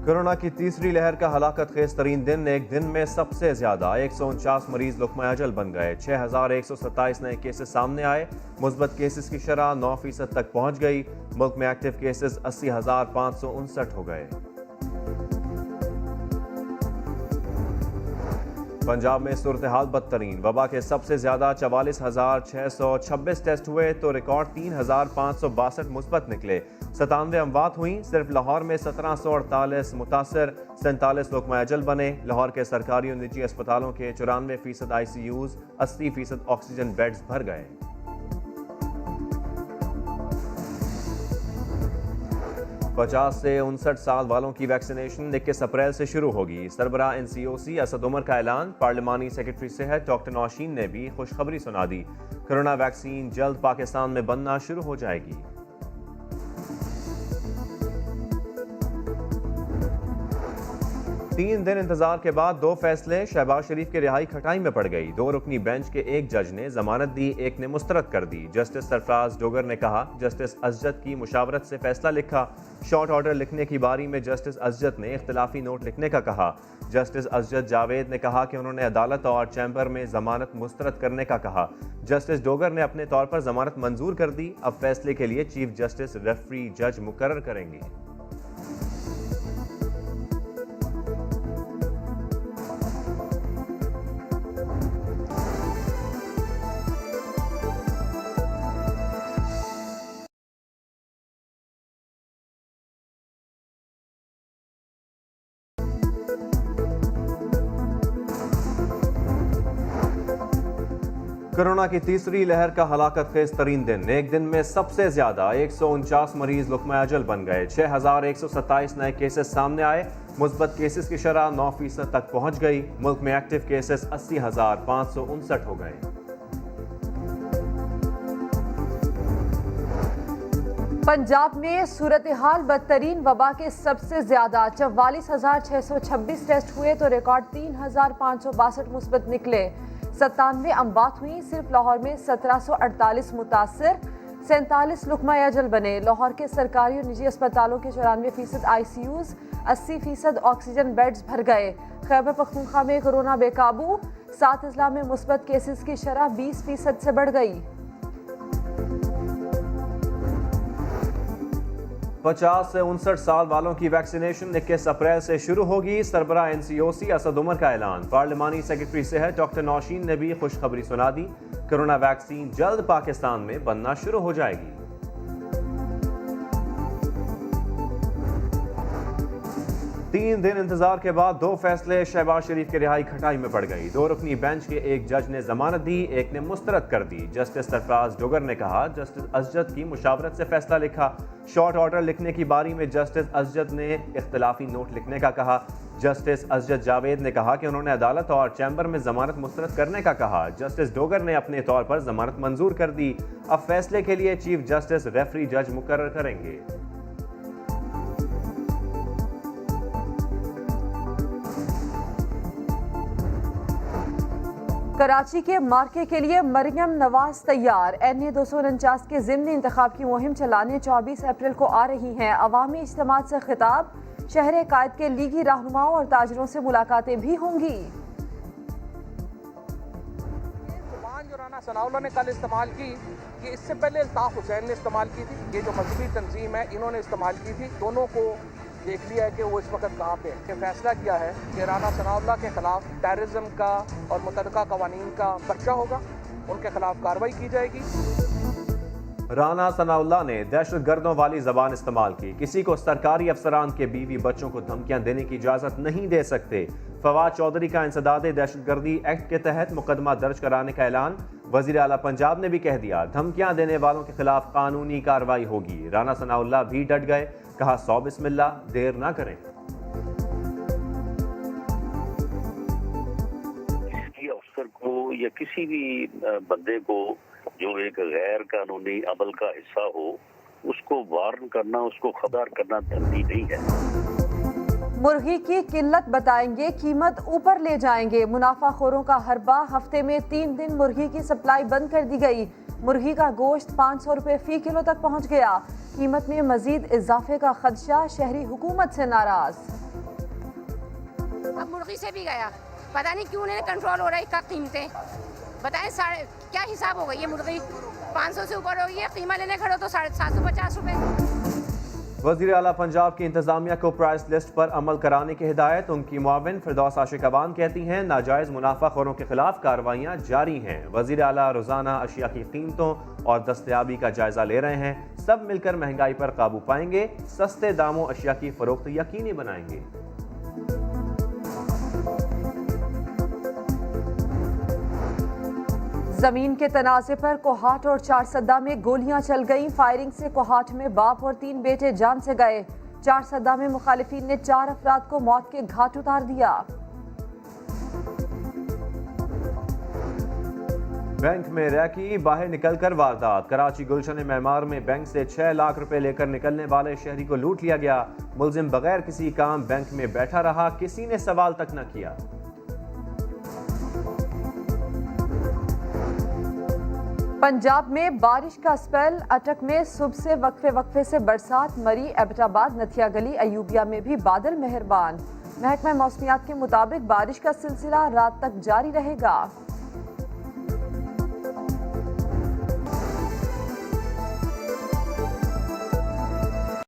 Corona کی تیسری لہر کا ہلاکت خیز ترین دن، ایک دن میں سب سے زیادہ 149 مریض لقمہ اجل بن گئے۔ 6127 نئے کیسز سامنے آئے، مثبت کیسز کی شرح 9% تک پہنچ گئی۔ ملک میں ایکٹیو کیسز 80,559 ہو گئے۔ پنجاب میں صورتحال بدترین، وبا کے سب سے زیادہ 44,626 ٹیسٹ ہوئے تو ریکارڈ 3,562 مثبت نکلے۔ 97 اموات ہوئیں، صرف لاہور میں 1748 متاثر، 47 لقمہ اجل بنے۔ لاہور کے سرکاری اور نجی اسپتالوں کے 94% ICUs، 80% آکسیجن بیڈز بھر گئے۔ پچاس سے 59 سال والوں کی ویکسینیشن 21 اپریل سے شروع ہوگی۔ سربراہ NCOC اسد عمر کا اعلان، پارلیمانی سیکرٹری صحت ڈاکٹر نوشین نے بھی خوشخبری سنا دی۔ کورونا ویکسین جلد پاکستان میں بننا شروع ہو جائے گی۔ تین دن انتظار کے بعد 2 فیصلے، شہباز شریف کی رہائی کھٹائی میں پڑ گئی۔ 2 رکنی بینچ کے ایک جج نے ضمانت دی، ایک نے مسترد کر دی۔ جسٹس سرفراز ڈوگر نے کہا، جسٹس اسجد کی مشاورت سے فیصلہ لکھا۔ شارٹ آرڈر لکھنے کی باری میں جسٹس اسجد نے اختلافی نوٹ لکھنے کا کہا۔ جسٹس اسجد جاوید نے کہا کہ انہوں نے عدالت اور چیمبر میں ضمانت مسترد کرنے کا کہا۔ جسٹس ڈوگر نے اپنے طور پر ضمانت منظور کر دی۔ اب فیصلے کے لیے چیف جسٹس ریفری جج مقرر کریں گے۔ کورونا کی تیسری لہر کا ہلاکت خیز ترین دن، ایک دن میں سب سے زیادہ 149 مریض لقمہ اجل بن گئے۔ 6127 نئے کیسز سامنے آئے، مثبت کیسز کی شرح 9% تک پہنچ گئی۔ ملک میں ایکٹیو کیسز 80,559 ہو گئے۔ پنجاب میں صورتحال بدترین، وبا کے سب سے زیادہ 44,626 ٹیسٹ ہوئے تو ریکارڈ 3,562 مثبت نکلے۔ 97 اموات ہوئیں، صرف لاہور میں 1748 متاثر، 47 لقمہ اجل بنے۔ لاہور کے سرکاری اور نجی اسپتالوں کے 94% ICUs، 80% آکسیجن بیڈز بھر گئے۔ خیبر پختونخوا میں کورونا بے قابو، 7 اضلاع میں مثبت کیسز کی شرح 20% سے بڑھ گئی۔ 50 سے 59 سال والوں کی ویکسینیشن 21 اپریل سے شروع ہوگی۔ سربراہ NCOC اسد عمر کا اعلان، پارلیمانی سیکرٹری صحت ڈاکٹر نوشین نے بھی خوشخبری سنا دی۔ کورونا ویکسین جلد پاکستان میں بننا شروع ہو جائے گی۔ تین دن انتظار کے بعد 2 فیصلے، شہباز شریف کی رہائی کھٹائی میں پڑ گئی۔ 2 رکنی بینچ کے ایک جج نے ضمانت دی، ایک نے مسترد کر دی۔ جسٹس سرفراز ڈوگر نے کہا، جسٹس اسجد کی مشاورت سے فیصلہ لکھا۔ شارٹ آرڈر لکھنے کی باری میں جسٹس اسجد نے اختلافی نوٹ لکھنے کا کہا۔ جسٹس اسجد جاوید نے کہا کہ انہوں نے عدالت اور چیمبر میں ضمانت مسترد کرنے کا کہا۔ جسٹس ڈوگر نے اپنے طور پر ضمانت منظور کر دی۔ اب فیصلے کے لیے چیف جسٹس ریفری جج مقرر کریں گے۔ کراچی کے مارکے کے لیے مریم نواز تیار، NA 249 کے ضمنی انتخاب کی مہم چلانے 24 اپریل کو آ رہی ہیں۔ عوامی اجتماعات سے خطاب، شہر قائد کے لیگی رہنماؤں اور تاجروں سے ملاقاتیں بھی ہوں گی۔ زبان جو رانا ثناءاللہ نے کل استعمال کی، یہ اس سے پہلے الطاف حسین نے استعمال کی تھی، یہ جو مذہبی تنظیم ہے انہوں نے استعمال کی تھی۔ دونوں کو دیکھ لیا ہے کہ وہ اس وقت کہاں پہ ہے۔ فیصلہ کیا ہے کہ رانا ثناءاللہ کے خلاف ٹیررزم کا اور متعلقہ قوانین کا پرچہ ہوگا، ان کے خلاف کارروائی کی جائے گی۔ رانا ثناءاللہ نے دہشت گردوں والی زبان استعمال کی، کسی کو سرکاری افسران کے بیوی بچوں کو دھمکیاں دینے کی اجازت نہیں دے سکتے۔ فواد چودھری کا انسداد دہشت گردی ایکٹ کے تحت مقدمہ درج کرانے کا اعلان، وزیر اعلیٰ پنجاب نے بھی کہہ دیا، دھمکیاں دینے والوں کے خلاف قانونی کارروائی ہوگی۔ رانا ثناءاللہ بھی ڈٹ گئے، کہا 100 بسم اللہ، دیر نہ کریں۔ کسی افسر کو یا کسی بھی بندے کو جو ایک غیر قانونی عمل کا حصہ ہو، اس کو وارن کرنا، اس کو خبردار کرنا دھمکی نہیں ہے۔ مرغی کی قلت بتائیں گے، قیمت اوپر لے جائیں گے۔ منافع خوروں کا حربہ، ہفتے میں 3 دن مرغی کی سپلائی بند کر دی گئی۔ مرغی کا گوشت 500 روپے فی کلو تک پہنچ گیا. قیمت میں مزید اضافے کا خدشہ, شہری حکومت سے ناراض. اب مرغی سے بھی گیا, پتہ نہیں کیوں نہیں کنٹرول ہو رہی کا قیمتیں. بتائیں کیا حساب ہو گئی ہے, مرغی 500 سے اوپر ہو گئی ہے, قیمہ لینے کھڑے تو 750 روپے. وزیر اعلیٰ پنجاب کی انتظامیہ کو پرائس لسٹ پر عمل کرانے کی ہدایت. ان کی معاون فردوس عاشق اعوان کہتی ہیں ناجائز منافع خوروں کے خلاف کارروائیاں جاری ہیں. وزیر اعلیٰ روزانہ اشیاء کی قیمتوں اور دستیابی کا جائزہ لے رہے ہیں. سب مل کر مہنگائی پر قابو پائیں گے, سستے داموں اشیاء کی فروخت یقینی بنائیں گے. زمین کے تنازع پر کوہاٹ اور چارسدہ میں گولیاں چل گئیں. فائرنگ سے کوہاٹ میں باپ اور 3 بیٹے جان سے گئے. چارسدہ میں مخالفین نے 4 افراد کو موت کے گھاٹ اتار دیا. بینک میں ریکی, باہر نکل کر واردات. کراچی گلشن معمار میں بینک سے 6 لاکھ روپے لے کر نکلنے والے شہری کو لوٹ لیا گیا. ملزم بغیر کسی کام بینک میں بیٹھا رہا, کسی نے سوال تک نہ کیا. پنجاب میں بارش کا اسپیل. اٹک میں صبح سے وقفے سے برسات. مری, ایبٹ آباد, نتھیا گلی, ایوبیہ میں بھی بادل مہربان. محکمہ موسمیات کے مطابق بارش کا سلسلہ رات تک جاری رہے گا.